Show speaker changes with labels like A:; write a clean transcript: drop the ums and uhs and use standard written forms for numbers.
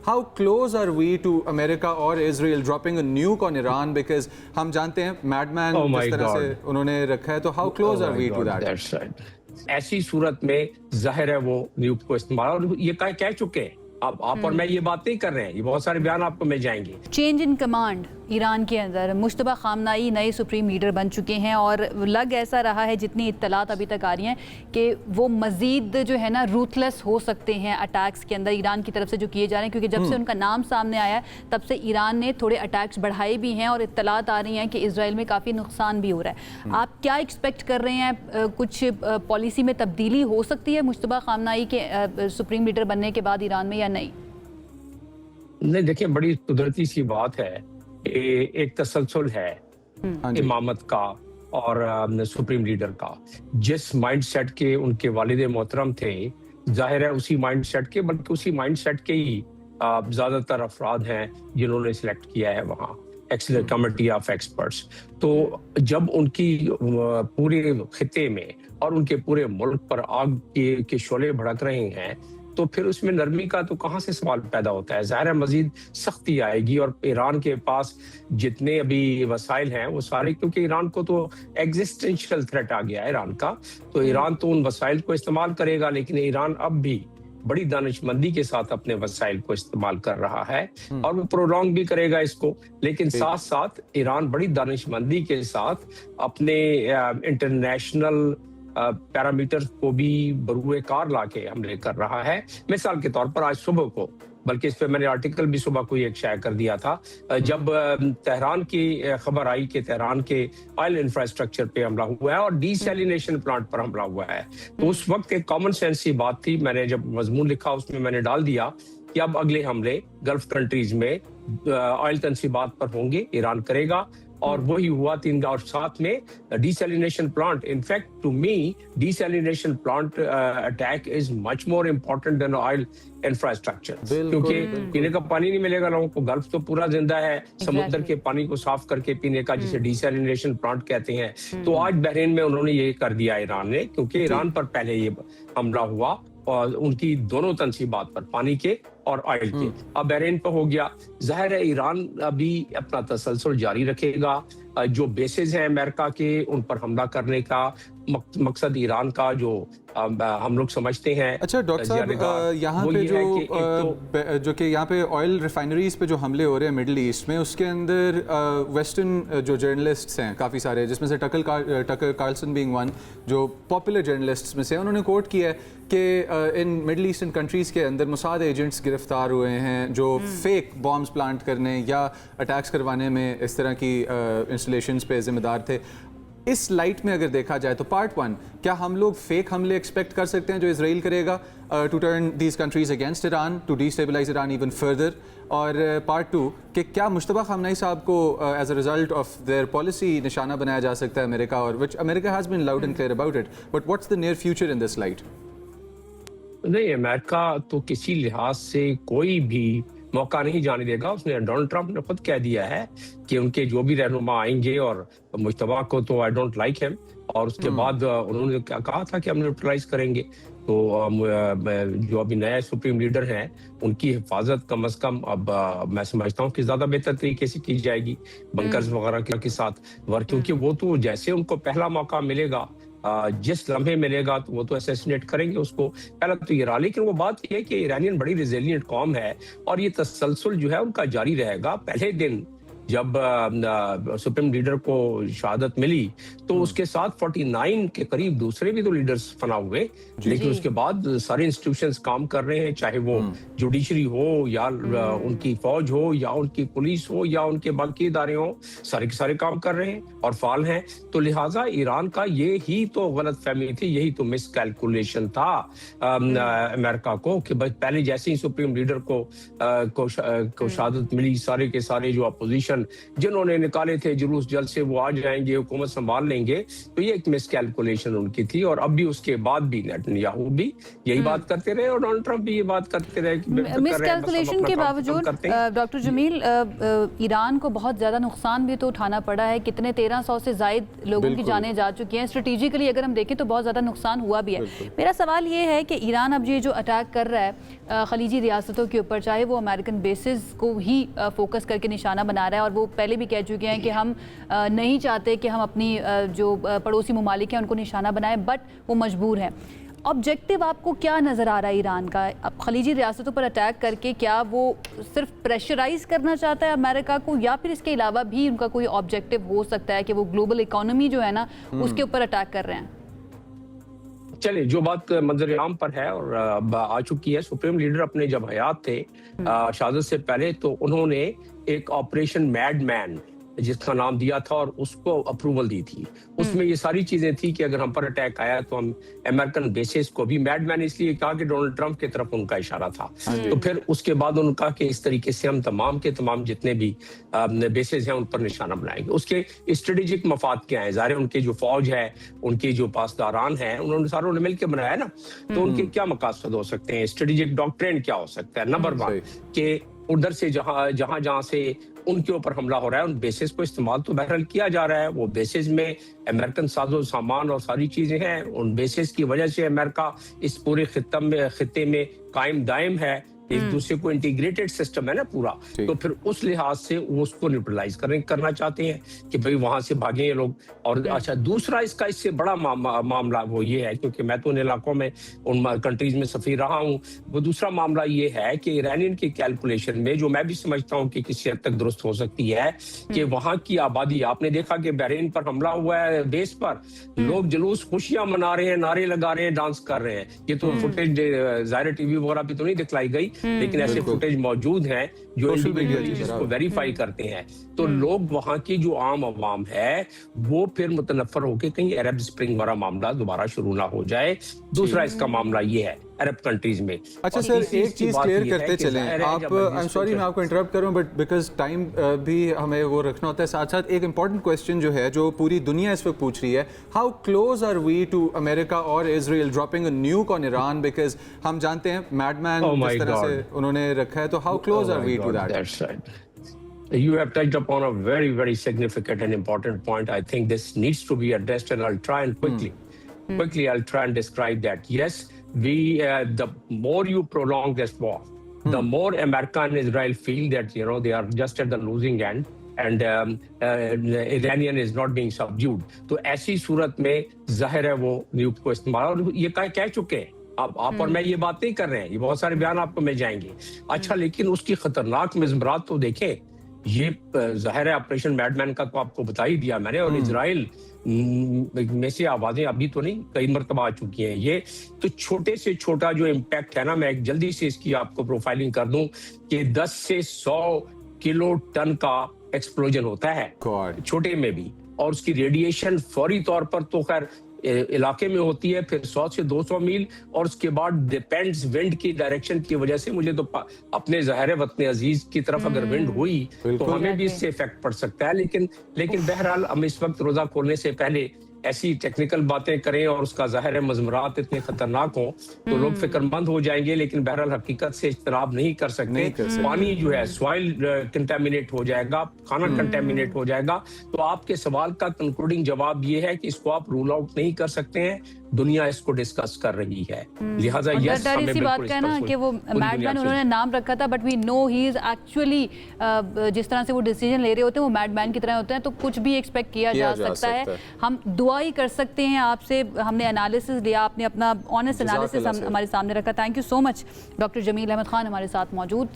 A: how close are we to America or Israel dropping a nuke on Iran? Because ہم جانتے ہیں madman جس طرح سے انہوں نے رکھا ہے, تو how close are we to that?
B: That's right. ایسی صورت میں ظاہر ہے وہ نیوک کو استعمال, اور یہ کہہ چکے ہیں. آپ اور میں یہ بات نہیں کر رہے ہیں, یہ بہت سارے بیان آپ کو مل جائیں گے.
C: چینج ان کمانڈ ایران کے اندر, مشتبہ خامنائی نئے سپریم لیڈر بن چکے ہیں, اور لگ ایسا رہا ہے جتنی اطلاعات ابھی تک آ رہی ہیں کہ وہ مزید جو ہے نا روتھلیس ہو سکتے ہیں اٹیکس کے اندر ایران کی طرف سے جو کیے جا رہے ہیں, کیونکہ جب سے ان کا نام سامنے آیا ہے تب سے ایران نے تھوڑے اٹیکس بڑھائے بھی ہیں, اور اطلاعات آ رہی ہیں کہ اسرائیل میں کافی نقصان بھی ہو رہا ہے. آپ کیا ایکسپیکٹ کر رہے ہیں, کچھ پالیسی میں تبدیلی ہو سکتی ہے مشتبہ خامنائی کے سپریم لیڈر بننے کے بعد ایران میں یا نہیں؟
B: نہیں, دیکھیں بڑی قدرتی سی بات ہے, ایک تسلسل ہے امامت کا اور سپریم لیڈر کا. جس مائنڈ سیٹ کے ان کے والد محترم تھے, ظاہر ہے اسی مائنڈ سیٹ کے, بلکہ اسی مائنڈ سیٹ کے ہی زیادہ تر افراد ہیں جنہوں نے سلیکٹ کیا ہے وہاں کمیٹی آف ایکسپرٹس. تو جب ان کی پورے خطے میں اور ان کے پورے ملک پر آگ کے شعلے بھڑک رہے ہیں, تو پھر اس میں نرمی کا تو کہاں سے سوال پیدا ہوتا ہے. ظاہر ہے مزید سختی آئے گی, اور ایران کے پاس جتنے ابھی وسائل ہیں وہ سارے, کیونکہ ایران کو تو ایگزسٹینشیل تھریٹ آ گیا ہے ایران کا, تو ایران تو ان وسائل کو استعمال کرے گا, لیکن ایران اب بھی بڑی دانش مندی کے ساتھ اپنے وسائل کو استعمال کر رہا ہے, اور وہ پرولونگ بھی کرے گا اس کو, لیکن ساتھ ساتھ ایران بڑی دانش مندی کے ساتھ اپنے انٹرنیشنل پیرامیٹر کو بھی بروئے کار لا کے حملے کر رہا ہے. مثال کے طور پر آج صبح کو, بلکہ اس پہ میں نے آرٹیکل بھی صبح کو ایک شائع کر دیا تھا, جب تہران کی خبر آئی کہ تہران کے آئل انفراسٹرکچر پہ حملہ ہوا ہے اور ڈی سیلینیشن پلانٹ پر حملہ ہوا ہے, تو اس وقت ایک کامن سینس کی بات تھی. میں نے جب مضمون لکھا اس میں نے ڈال دیا کہ اب اگلے حملے گلف کنٹریز میں آئل تنصیبات پر ہوں گے, ایران کرے گا, اور وہی ہوا 3 اور ساتھ میں desalination plant. In fact to me desalination plant attack is much more important than oil infrastructure, کیونکہ پینے کا پانی نہیں ملے گا لوگوں کو. گلف تو پورا زندہ ہے سمندر کے پانی کو صاف کر کے پینے کا, جسے ڈی سیلینیشن پلانٹ کہتے ہیں. تو آج بحرین میں انہوں نے یہ کر دیا ایران نے, کیونکہ ایران پر پہلے یہ حملہ ہوا اور ان کی دونوں تنصیبات پر, پانی کے اور آئل کے, اب بحرین پہ ہو گیا. ظاہر ہے ایران ابھی اپنا تسلسل جاری رکھے گا. جو بیسز ہیں امریکہ کے, ان پر حملہ کرنے کا مقصد ایران کا جو ہم لوگ سمجھتے ہیں.
A: اچھا ڈاکٹر صاحب, یہاں پہ جو کہ یہاں پہ آئل ریفائنریز پہ جو حملے ہو رہے ہیں مڈل ایسٹ میں, اس کے اندر ویسٹرن جو جرنلسٹس ہیں کافی سارے, جس میں سے ٹکر کارلسن بینگ ون, جو پاپولر جرنلسٹس میں سے, انہوں نے کوٹ کیا ہے کہ ان مڈل ایسٹرن کنٹریز کے اندر موساد ایجنٹس گرفتار ہوئے ہیں جو فیک بامز پلانٹ کرنے یا اٹیکس کروانے میں اس طرح کی انسٹالیشنز پہ ذمہ دار تھے. اس لائٹ میں اگر دیکھا جائے تو پارٹ 1, کیا ہم لوگ فیک حملے ایکسپیکٹ کر سکتے ہیں جو اسرائیل کرے گا to turn these countries against Iran, to destabilize Iran even further, اور پارٹ 2 کہ کیا مشتبہ خامنائی صاحب کو as a result of their policy نشانہ بنایا جا سکتا ہے امریکہ, اور which America has been loud and clear about it, but what's the near future in this light?
B: نہیں, امریکہ تو کسی لحاظ سے کوئی بھی موقع نہیں جانے دے گا. اس نے ڈونلڈ ٹرمپ نے خود کہہ دیا ہے کہ ان کے جو بھی رہنما آئیں گے, اور مشتبہ کو تو آئی ڈونٹ لائک ہم, اور اس کے بعد انہوں نے کہا تھا کہ ہم نیوٹرلائز کریں گے. تو جو ابھی نئے سپریم لیڈر ہیں ان کی حفاظت کم از کم اب میں سمجھتا ہوں کہ زیادہ بہتر طریقے سے کی جائے گی بنکرز وغیرہ کے ساتھ, کیونکہ وہ تو جیسے ان کو پہلا موقع ملے گا, جس لمحے ملے گا تو وہ تو اسیسینیٹ کریں گے اس کو, پہلا تو یہ رہا. لیکن وہ بات یہ ہے کہ ایرانین بڑی ریزیلینٹ قوم ہے, اور یہ تسلسل جو ہے ان کا جاری رہے گا. پہلے دن جب سپریم لیڈر کو شہادت ملی تو اس کے ساتھ 49 کے قریب دوسرے بھی تو لیڈرز فنا ہوئے, لیکن اس کے بعد سارے انسٹیٹیوشنز کام کر رہے ہیں, چاہے وہ جوڈیشری ہو یا ان کی فوج ہو یا ان کی پولیس ہو یا ان کے باقی ادارے ہوں, سارے کے سارے کام کر رہے ہیں اور فعال ہیں. تو لہٰذا ایران کا یہی تو غلط فہمی تھی, یہی تو مس کیلکولیشن تھا امریکہ کو, کہ بس پہلے جیسے ہی سپریم لیڈر کو شہادت ملی, سارے کے سارے جو اپوزیشن مثلاً جنہوں نے نکالے تھے جلوس جلد سے وہ آ جائیں گے، حکومت سنبھال لیں گے، تو یہ ایک مس کیلکولیشن ان کی تھی. اور اب بھی اس کے بعد بھی نیتنیاہو بھی یہی بات کرتے رہے اور ڈونلڈ ٹرمپ بھی یہ بات کرتے رہے کہ
C: مس کیلکولیشن کے باوجود ڈاکٹر جمیل ایران کو بہت زیادہ نقصان بھی تو اٹھانا پڑا ہے. کتنے 1300 سے زائد لوگوں کی جانیں جا چکی ہیں. اسٹریٹجیکلی اگر ہم دیکھیں تو بہت زیادہ نقصان ہوا بھی ہے. میرا سوال یہ ہے کہ ایران اب یہ جو اٹیک کر رہا ہے خلیجی ریاستوں کے اوپر، چاہے وہ امریکن بیسز کو ہی فوکس کر کے نشانہ بنا رہا ہے، اور وہ پہلے بھی کہہ چکے ہیں کہ ہم نہیں چاہتے کہ ہم اپنی جو پڑوسی ممالک ہیں ان کو نشانہ بنائیں، بٹ وہ مجبور ہیں. آبجیکٹیو آپ کو کیا نظر آ رہا ہے ایران کا اب خلیجی ریاستوں پر اٹیک کر کے؟ کیا وہ صرف پریشرائز کرنا چاہتا ہے امریکہ کو، یا پھر اس کے علاوہ بھی ان کا کوئی آبجیکٹیو ہو سکتا ہے کہ وہ گلوبل اکانومی جو ہے نا اس کے اوپر اٹیک کر رہے ہیں؟
B: چلے جو بات منظر عام پر ہے اور آ چکی ہے، سپریم لیڈر اپنے جب حیات تھے شہادت سے پہلے تو انہوں نے ایک آپریشن میڈ مین جس کا نام دیا تھا اور اس کو اپروول دی تھی. اس میں یہ ساری چیزیں تھی کہ اگر ہم پر اٹیک آیا تو ہم امریکن بیسز کو بھی، میڈ مین اس لیے کہا کہ ڈونلڈ ٹرمپ کی طرف ان کا اشارہ تھا. تو پھر اس کے بعد انہوں نے کہا کہ اس طریقے سے ہم تمام کے تمام جتنے بھی بیسز ہیں ان پر نشانہ بنائیں گے. اس کے اسٹریٹجک مفاد کیا ہیں؟ ظاہر ان کے جو فوج ہے، ان کے جو پاسداران ہیں، انہوں نے ساروں نے مل کے بنایا نا، تو ان کے کیا مقاصد ہو سکتے ہیں؟ اسٹریٹجک ڈاکٹرین کیا ہو سکتا ہے؟ نمبر 1 کہ ادھر سے جہاں سے ان کے اوپر حملہ ہو رہا ہے ان بیسز کو استعمال تو بہرحال کیا جا رہا ہے. وہ بیسز میں امریکن ساز و سامان اور ساری چیزیں ہیں. ان بیسز کی وجہ سے امریکہ اس پورے خطے میں قائم دائم ہے. ایک دوسرے کو انٹیگریٹڈ سسٹم ہے نا پورا. تو پھر اس لحاظ سے وہ اس کو نیوٹرلائز کرنا چاہتے ہیں کہ بھئی وہاں سے بھاگیں یہ لوگ. اور اچھا دوسرا اس کا اس سے بڑا معاملہ وہ یہ ہے، کیونکہ میں تو ان علاقوں میں ان کنٹریز میں سفیر رہا ہوں، وہ دوسرا معاملہ یہ ہے کہ ایرانین کی کیلکولیشن میں جو میں بھی سمجھتا ہوں کہ کسی حد تک درست ہو سکتی ہے کہ وہاں کی آبادی، آپ نے دیکھا کہ بحرین پر حملہ ہوا ہے بیس پر، لوگ جلوس خوشیاں منا رہے ہیں، نعرے لگا رہے ہیں، ڈانس کر رہے ہیں. یہ تو فوٹیج ظاہر ٹی وی وغیرہ پہ تو نہیں دکھلائی گئی، لیکن ایسے فوٹیج موجود ہیں جو اس کو ویریفائی کرتے ہیں. تو لوگ وہاں کی جو عام عوام ہے وہ پھر متنفر ہو کے کہیں عرب اسپرنگ والا معاملہ دوبارہ شروع نہ ہو جائے. دوسرا اس کا معاملہ یہ ہے عرب کنٹریز میں.
A: اچھا سر، ایک چیز کلیئر کرتے چلیں آپ. I'm sorry میں آپ کو انٹرپٹ کروں، بٹ بیکاز ٹائم بھی ہمیں وہ رکھنا ہوتا ہے. ساتھ ساتھ ایک امپورٹنٹ کویسچن جو ہے جو پوری دنیا اس وقت پوچھ رہی ہے، how close are we to America اور Israel dropping a nuke on Iran? Because ہم جانتے ہیں میڈ مین جس طرح سے انہوں نے رکھا ہے، تو how close are we to that?
B: You have touched upon a very, very significant and important point. I think this needs to be addressed, and I'll try and quickly I'll try and describe that. Yes, the more you prolong this war, the more America and Israel feel that they are just at the losing end, and Iranian is not being subdued. تو ایسی صورت میں ظاہر ہے وہ نیوک کو استعمال، اور یہ کہہ چکے ہیں آپ اور میں یہ بات نہیں کر رہے ہیں، یہ بہت سارے بیان آپ کو مل جائیں گے. اچھا لیکن اس کی خطرناک مضمرات تو دیکھیں. یہ ظاہر ہے آپریشن میڈ مین کا تو آپ کو بتا ہی دیا میں نے، اور اسرائیل میں سے آوازیں ابھی تو نہیں کئی مرتبہ آ چکی ہیں. یہ تو چھوٹے سے چھوٹا جو امپیکٹ ہے نا، میں ایک جلدی سے اس کی آپ کو پروفائلنگ کر دوں کہ 10 سے 100 کلو ٹن کا ایکسپلوژن ہوتا ہے چھوٹے میں بھی، اور اس کی ریڈیشن فوری طور پر تو خیر علاقے میں ہوتی ہے، پھر 100 سے 200 میل، اور اس کے بعد ڈیپینڈز ونڈ کی ڈائریکشن کی وجہ سے. مجھے تو اپنے ظاہر وطن عزیز کی طرف اگر ونڈ ہوئی تو ہمیں بھی اس سے افیکٹ پڑ سکتا ہے. لیکن بہرحال ہم اس وقت روزہ کھولنے سے پہلے ایسی ٹیکنیکل باتیں کریں اور اس کا ظاہر ہے مضمرات اتنے خطرناک ہوں تو لوگ فکر مند ہو جائیں گے. لیکن بہرحال حقیقت سے اجتناب نہیں کر سکتے. پانی جو ہے سوائل کنٹامینیٹ ہو جائے گا، کھانا کنٹامینیٹ ہو جائے گا. تو آپ کے سوال کا کنکلوڈنگ جواب یہ ہے کہ اس کو آپ رول آؤٹ نہیں کر سکتے ہیں. دنیا اس کو ڈسکس کر رہی ہے، لہٰذا یس ہمیں بالکل
C: بات کہنا کہ وہ میڈ مین انہوں نے نام رکھا تھا، but we know he is actually جس طرح سے وہ ڈیسیجن لے رہے ہوتے ہیں وہ میڈ مین کی طرح ہوتے ہیں. تو کچھ بھی ایکسپیکٹ کیا جا سکتا ہے. ہم دعا ہی کر سکتے ہیں. آپ سے ہم نے انالیسس لیا، آپ نے اپنا آنیسٹ انالیسس ہمارے سامنے رکھا. Thank you so much. Doctor Jamil Ahmed Khan ہمارے ساتھ موجود